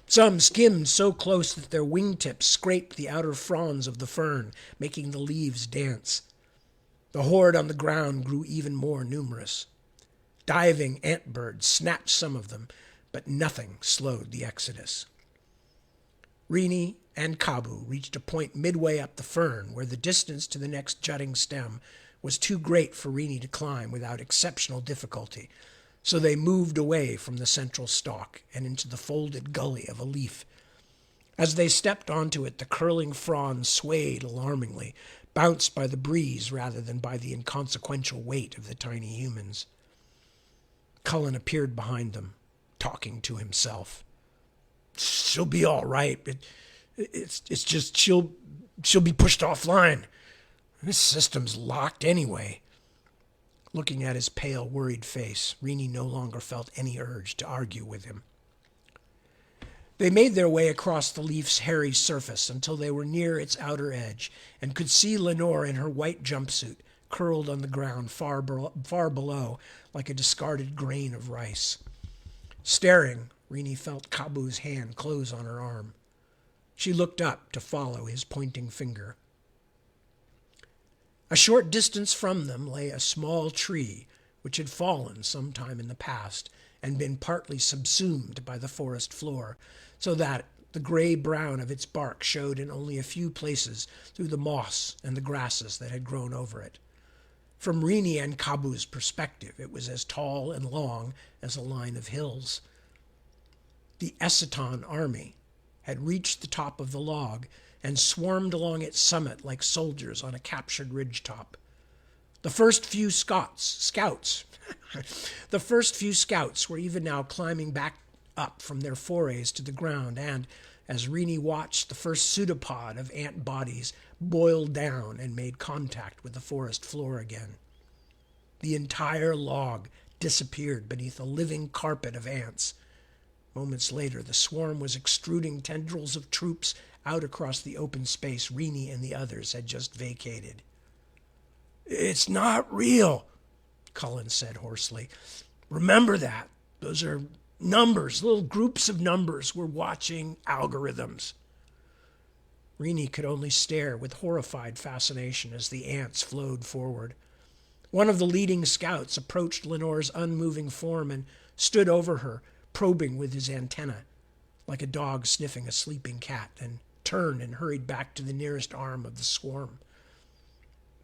Some skimmed so close that their wingtips scraped the outer fronds of the fern, making the leaves dance. The horde on the ground grew even more numerous. Diving antbirds snatched some of them, but nothing slowed the exodus. Rennie and Kabu reached a point midway up the fern where the distance to the next jutting stem was too great for Rennie to climb without exceptional difficulty, so they moved away from the central stalk and into the folded gully of a leaf. As they stepped onto it, the curling fronds swayed alarmingly, bounced by the breeze rather than by the inconsequential weight of the tiny humans. Cullen appeared behind them, talking to himself. "She'll be all right. It's just she'll be pushed offline. This system's locked anyway." Looking at his pale, worried face, Rennie no longer felt any urge to argue with him. They made their way across the leaf's hairy surface until they were near its outer edge and could see Lenore in her white jumpsuit, curled on the ground far below like a discarded grain of rice. Staring, Rennie felt Kabu's hand close on her arm. She looked up to follow his pointing finger. A short distance from them lay a small tree which had fallen some time in the past and been partly subsumed by the forest floor, so that the gray-brown of its bark showed in only a few places through the moss and the grasses that had grown over it. From Rini and Kabu's perspective, it was as tall and long as a line of hills. The Essiton army had reached the top of the log and swarmed along its summit like soldiers on a captured ridgetop. The first few scouts were even now climbing back up from their forays to the ground, and as Rini watched, the first pseudopod of ant bodies boiled down and made contact with the forest floor again. The entire log disappeared beneath a living carpet of ants. Moments later, the swarm was extruding tendrils of troops out across the open space Rini and the others had just vacated. "It's not real," Cullen said hoarsely. "Remember that. Those are numbers, little groups of numbers. We're watching algorithms." Rini could only stare with horrified fascination as the ants flowed forward. One of the leading scouts approached Lenore's unmoving form and stood over her, probing with his antenna, like a dog sniffing a sleeping cat, then turned and hurried back to the nearest arm of the swarm.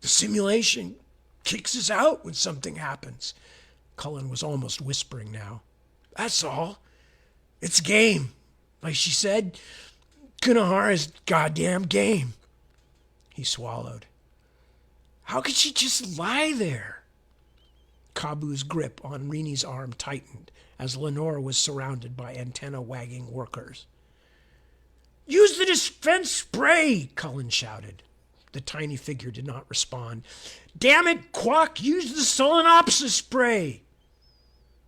"The simulation kicks us out when something happens," Cullen was almost whispering now. "That's all. It's game. Like she said, Kunahara's goddamn game." He swallowed. "How could she just lie there?" Kabu's grip on Rini's arm tightened as Lenore was surrounded by antenna-wagging workers. "Use the defense spray!" Cullen shouted. The tiny figure did not respond. "Damn it, Quack! Use the solenopsis spray!"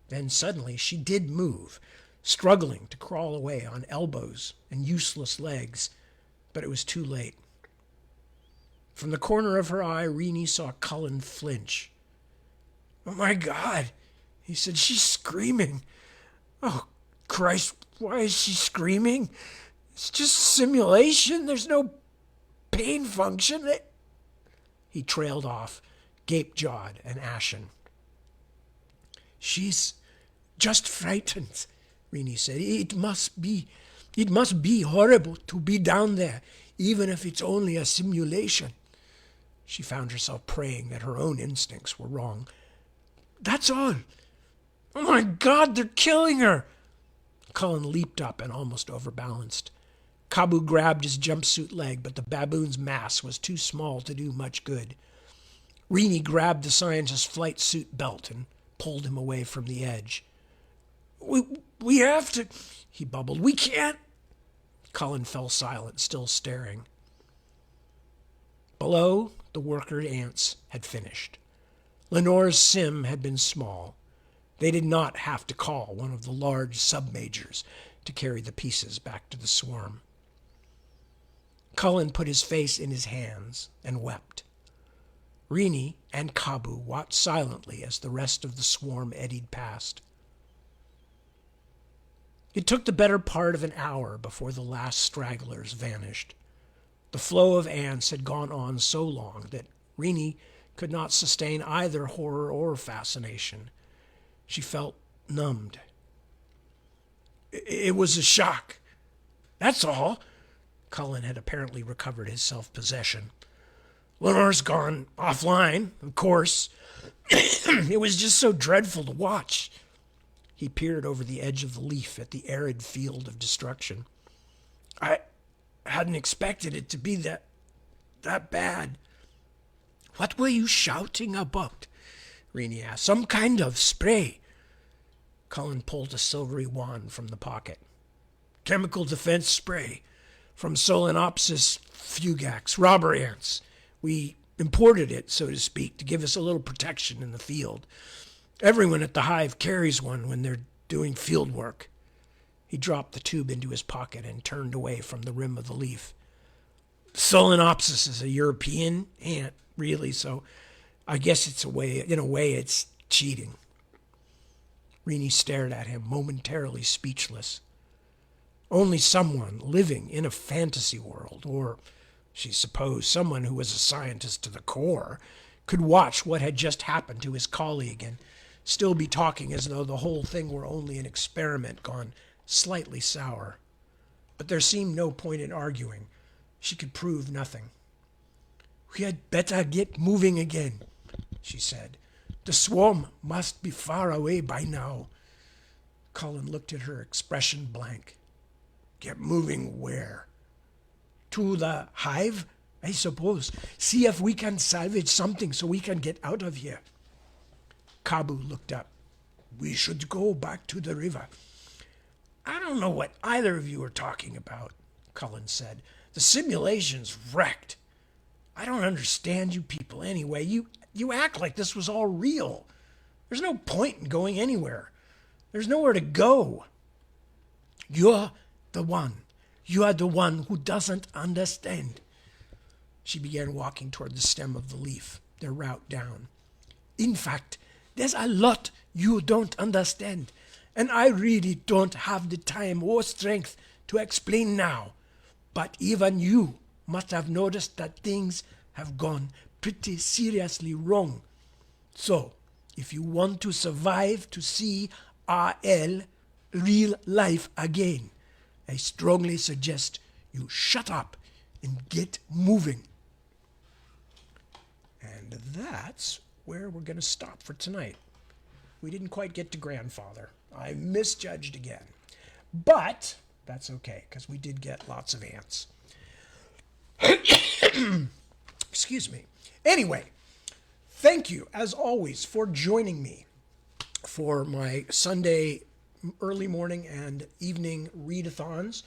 Then suddenly she did move, struggling to crawl away on elbows and useless legs, but it was too late. From the corner of her eye, Rini saw Cullen flinch. "Oh my God," he said, "she's screaming. Oh, Christ, why is she screaming? It's just simulation. There's no pain function." He trailed off, gape-jawed and ashen. "She's just frightened," Rini said. It must be horrible to be down there, even if it's only a simulation." She found herself praying that her own instincts were wrong. "That's all. Oh my God, they're killing her!" Cullen leaped up and almost overbalanced. Kabu grabbed his jumpsuit leg, but the baboon's mass was too small to do much good. Rini grabbed the scientist's flight suit belt and pulled him away from the edge. We have to," he bubbled. "We can't." Cullen fell silent, still staring. Below, the worker ants had finished. Lenore's sim had been small. They did not have to call one of the large sub-majors to carry the pieces back to the swarm. Cullen put his face in his hands and wept. Rini and Kabu watched silently as the rest of the swarm eddied past. It took the better part of an hour before the last stragglers vanished. The flow of ants had gone on so long that Rini could not sustain either horror or fascination. She felt numbed. It was a shock. That's all." Cullen had apparently recovered his self-possession. "Lenore's gone offline, of course. It was just so dreadful to watch." He peered over the edge of the leaf at the arid field of destruction. "I hadn't expected it to be that bad." "What were you shouting about?" Rini asked. "Some kind of spray." Cullen pulled a silvery wand from the pocket. "Chemical defense spray from Solenopsis fugax, robber ants. We imported it, so to speak, to give us a little protection in the field. Everyone at the hive carries one when they're doing field work." He dropped the tube into his pocket and turned away from the rim of the leaf. "Solenopsis is a European ant, really, so I guess in a way it's cheating." Rini stared at him, momentarily speechless. Only someone living in a fantasy world, or She supposed someone who was a scientist to the core could watch what had just happened to his colleague and still be talking as though the whole thing were only an experiment gone slightly sour. But there seemed no point in arguing. She could prove nothing. "We had better get moving again," she said. "The swarm must be far away by now." Cullen looked at her, expression blank. "Get moving where?" "To the hive, I suppose. See if we can salvage something so we can get out of here." Kabu looked up. "We should go back to the river." "I don't know what either of you are talking about," Cullen said. "The simulation's wrecked. I don't understand you people anyway. You act like this was all real. There's no point in going anywhere. There's nowhere to go." "You're the one. You are the one who doesn't understand." She began walking toward the stem of the leaf, their route down. "In fact, there's a lot you don't understand, and I really don't have the time or strength to explain now. But even you must have noticed that things have gone pretty seriously wrong. So, if you want to survive to see RL, real life again, I strongly suggest you shut up and get moving." And that's where we're going to stop for tonight. We didn't quite get to grandfather. I misjudged again. But that's okay, because we did get lots of ants. Excuse me. Anyway, thank you, as always, for joining me for my Sunday early morning and evening readathons.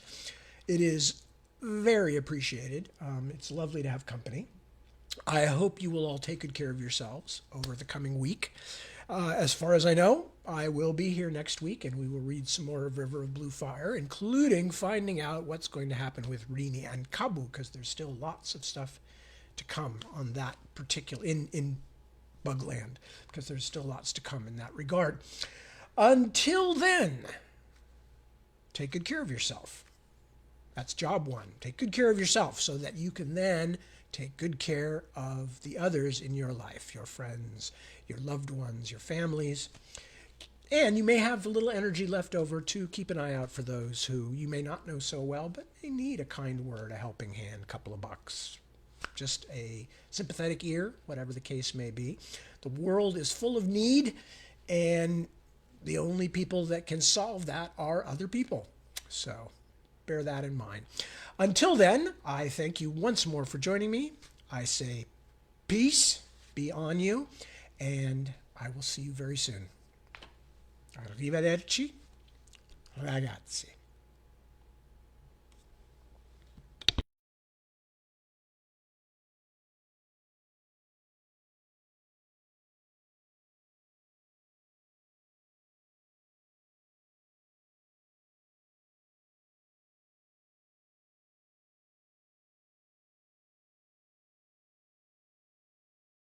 It is very appreciated. It's lovely to have company. I hope you will all take good care of yourselves over the coming week. As far as I know, I will be here next week, and we will read some more of River of Blue Fire, including finding out what's going to happen with Rini and Kabu, because there's still lots of stuff to come on that particular in Bugland, because there's still lots to come in that regard. Until then, take good care of yourself. That's job one. Take good care of yourself so that you can then take good care of the others in your life, your friends, your loved ones, your families. And you may have a little energy left over to keep an eye out for those who you may not know so well, but they need a kind word, a helping hand, a couple of bucks, just a sympathetic ear, whatever the case may be. The world is full of need, and the only people that can solve that are other people. So bear that in mind. Until then, I thank you once more for joining me. I say peace be on you, and I will see you very soon. Arrivederci, ragazzi.